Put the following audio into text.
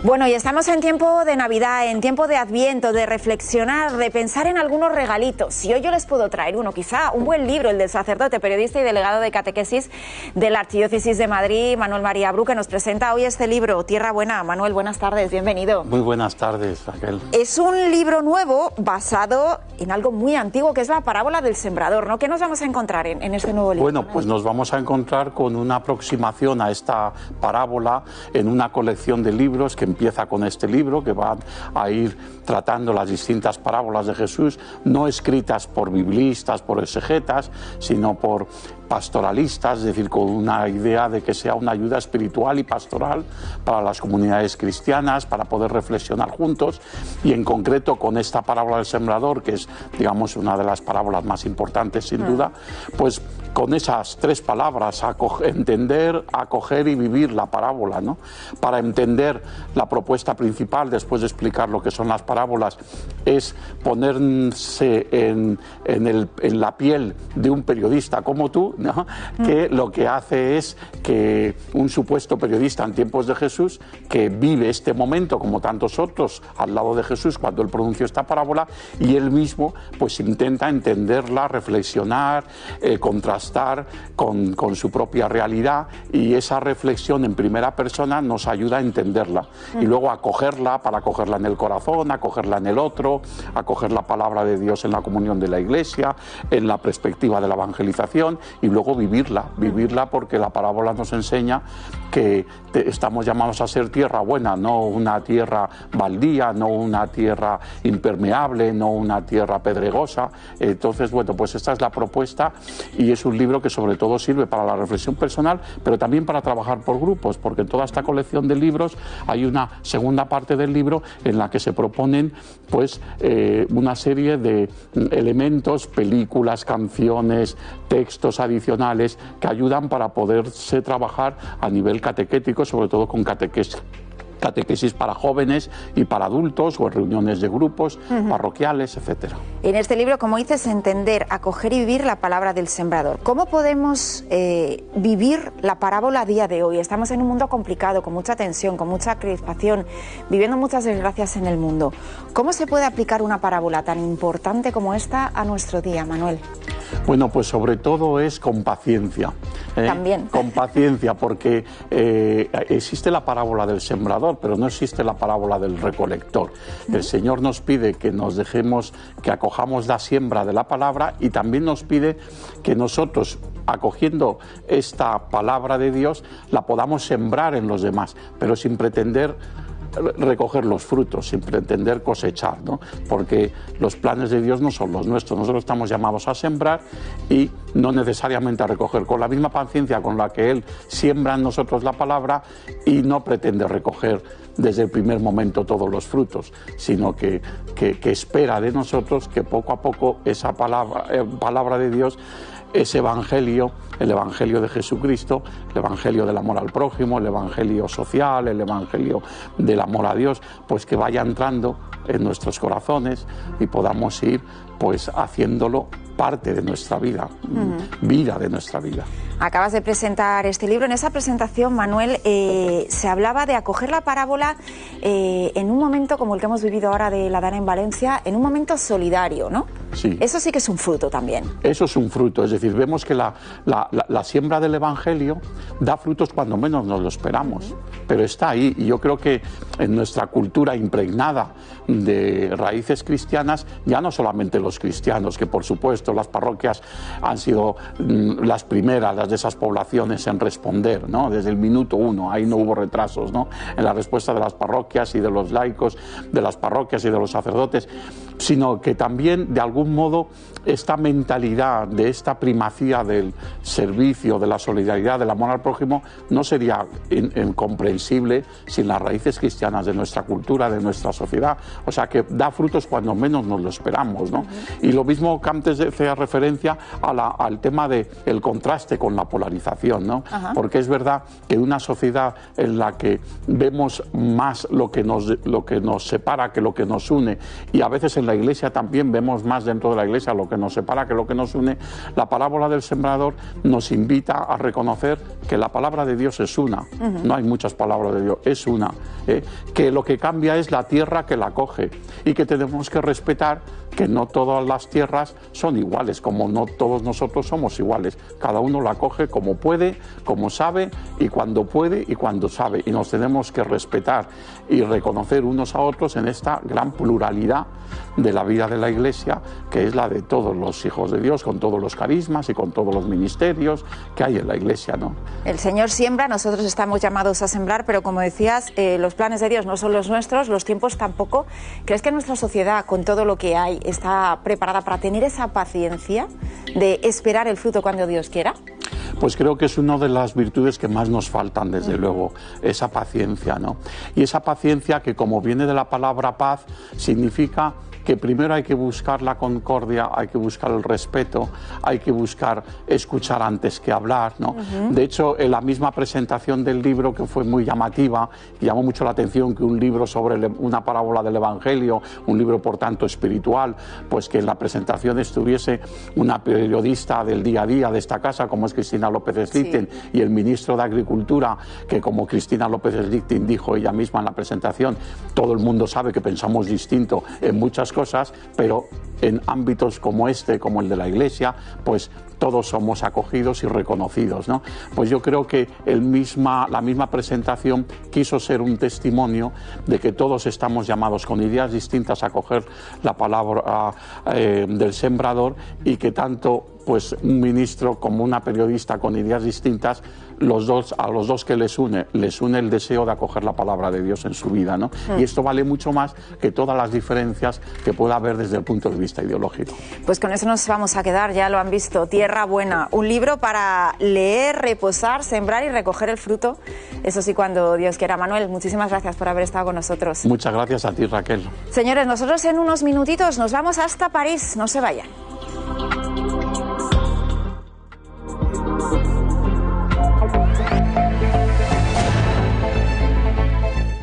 Bueno, y estamos en tiempo de Navidad, en tiempo de Adviento, de reflexionar, de pensar en algunos regalitos. Y hoy yo les puedo traer uno, quizá un buen libro, el del sacerdote, periodista y delegado de catequesis de la Archidiócesis de Madrid, Manuel María Bru, que nos presenta hoy este libro, Tierra Buena. Manuel, buenas tardes, bienvenido. Muy buenas tardes, Raquel. Es un libro nuevo basado en algo muy antiguo, que es la parábola del sembrador, ¿no? ¿Qué nos vamos a encontrar en este nuevo libro? Bueno, pues nos vamos a encontrar con una aproximación a esta parábola en una colección de libros que empieza con este libro, que va a ir tratando las distintas parábolas de Jesús, no escritas por biblistas, por exegetas, sino por pastoralistas, es decir, con una idea de que sea una ayuda espiritual y pastoral para las comunidades cristianas, para poder reflexionar juntos, y en concreto con esta parábola del sembrador, que es, digamos, una de las parábolas más importantes sin duda, pues con esas tres palabras, entender, acoger y vivir la parábola, ¿no? Para entender la propuesta principal, después de explicar lo que son las parábolas, es ponerse en la piel de un periodista como tú, ¿no? Que lo que hace es que un supuesto periodista en tiempos de Jesús, que vive este momento como tantos otros al lado de Jesús cuando él pronunció esta parábola, y él mismo pues intenta entenderla, reflexionar, contrastar con su propia realidad, y esa reflexión en primera persona nos ayuda a entenderla y luego a acogerla, para acogerla en el corazón, acogerla en el otro, acoger la palabra de Dios en la comunión de la Iglesia, en la perspectiva de la evangelización, y luego vivirla porque la parábola nos enseña que estamos llamados a ser tierra buena, no una tierra baldía, no una tierra impermeable, no una tierra pedregosa. Entonces, bueno, pues esta es la propuesta, y es un libro que sobre todo sirve para la reflexión personal, pero también para trabajar por grupos, porque en toda esta colección de libros hay una segunda parte del libro en la que se proponen pues una serie de elementos, películas, canciones, textos adicionales que ayudan para poderse trabajar a nivel catequético, sobre todo con catequesis para jóvenes y para adultos, o en reuniones de grupos parroquiales, etcétera. En este libro, como dices, entender, acoger y vivir la palabra del sembrador. ¿Cómo podemos vivir la parábola a día de hoy? Estamos en un mundo complicado, con mucha tensión, con mucha crispación, viviendo muchas desgracias en el mundo. ¿Cómo se puede aplicar una parábola tan importante como esta a nuestro día, Manuel? Bueno, pues sobre todo es con paciencia. También. Con paciencia, porque existe la parábola del sembrador, pero no existe la parábola del recolector. El Señor nos pide que nos dejemos, que acojamos la siembra de la palabra, y también nos pide que nosotros, acogiendo esta palabra de Dios, la podamos sembrar en los demás, pero sin pretender recoger los frutos, sin pretender cosechar, ¿no? Porque los planes de Dios no son los nuestros. Nosotros estamos llamados a sembrar y no necesariamente a recoger, con la misma paciencia con la que Él siembra en nosotros la palabra, y no pretende recoger desde el primer momento todos los frutos, sino que espera de nosotros que poco a poco esa palabra de Dios, ese evangelio, el evangelio de Jesucristo, el evangelio del amor al prójimo, el evangelio social, el evangelio del amor a Dios, pues que vaya entrando en nuestros corazones y podamos ir pues haciéndolo parte de nuestra vida, vida de nuestra vida. Acabas de presentar este libro. En esa presentación, Manuel, se hablaba de acoger la parábola en un momento como el que hemos vivido ahora de la Dana en Valencia, en un momento solidario, ¿no? Sí. Eso sí que es un fruto también. Eso es un fruto, es decir, vemos que la siembra del Evangelio da frutos cuando menos nos lo esperamos, pero está ahí, y yo creo que en nuestra cultura impregnada de raíces cristianas, ya no solamente los cristianos, que por supuesto las parroquias han sido las primeras, las de esas poblaciones en responder, ¿no? Desde el minuto uno, ahí no hubo retrasos, ¿no? En la respuesta de las parroquias y de los laicos, de las parroquias y de los sacerdotes, sino que también de algún modo esta mentalidad de esta primacía del servicio, de la solidaridad, del amor al prójimo, no sería incomprensible sin las raíces cristianas de nuestra cultura, de nuestra sociedad. O sea, que da frutos cuando menos nos lo esperamos, ¿no? Y lo mismo que antes hacía referencia al tema del contraste con la polarización, ¿no? Porque es verdad que una sociedad en la que vemos más lo que nos separa que lo que nos une, y a veces en la la Iglesia también vemos más dentro de la Iglesia lo que nos separa que lo que nos une. La parábola del sembrador nos invita a reconocer que la palabra de Dios es una, no hay muchas palabras de Dios, es una, que lo que cambia es la tierra que la coge y que tenemos que respetar que no todas las tierras son iguales, como no todos nosotros somos iguales. Cada uno la coge como puede, como sabe y cuando puede y cuando sabe. Y nos tenemos que respetar y reconocer unos a otros en esta gran pluralidad de la vida de la Iglesia, que es la de todos los hijos de Dios, con todos los carismas y con todos los ministerios que hay en la Iglesia, ¿no? El Señor siembra, nosotros estamos llamados a sembrar, pero como decías, los planes de Dios no son los nuestros, los tiempos tampoco. ¿Crees que nuestra sociedad, con todo lo que hay, está preparada para tener esa paciencia de esperar el fruto cuando Dios quiera? Pues creo que es una de las virtudes que más nos faltan, desde luego, esa paciencia, ¿no? Y esa paciencia que, como viene de la palabra paz, significa que primero hay que buscar la concordia, hay que buscar el respeto, hay que buscar escuchar antes que hablar, ¿no? De hecho, en la misma presentación del libro, que fue muy llamativa, llamó mucho la atención que un libro sobre una parábola del Evangelio, un libro por tanto espiritual, pues que en la presentación estuviese una periodista del día a día de esta casa, como es Cristina López Slichting, sí, y el ministro de Agricultura, que como Cristina López Slichting dijo ella misma en la presentación, todo el mundo sabe que pensamos distinto en muchas cosas, pero en ámbitos como este, como el de la Iglesia, pues todos somos acogidos y reconocidos, ¿no? Pues yo creo que la misma presentación quiso ser un testimonio de que todos estamos llamados con ideas distintas a acoger la palabra del sembrador, y que tanto pues un ministro como una periodista con ideas distintas, a los dos que les une el deseo de acoger la palabra de Dios en su vida, ¿no? Y esto vale mucho más que todas las diferencias que pueda haber desde el punto de vista ideológico. Pues con eso nos vamos a quedar, ya lo han visto, Tierra Buena, un libro para leer, reposar, sembrar y recoger el fruto, eso sí, cuando Dios quiera. Manuel, muchísimas gracias por haber estado con nosotros. Muchas gracias a ti, Raquel. Señores, nosotros en unos minutitos nos vamos hasta París, no se vayan.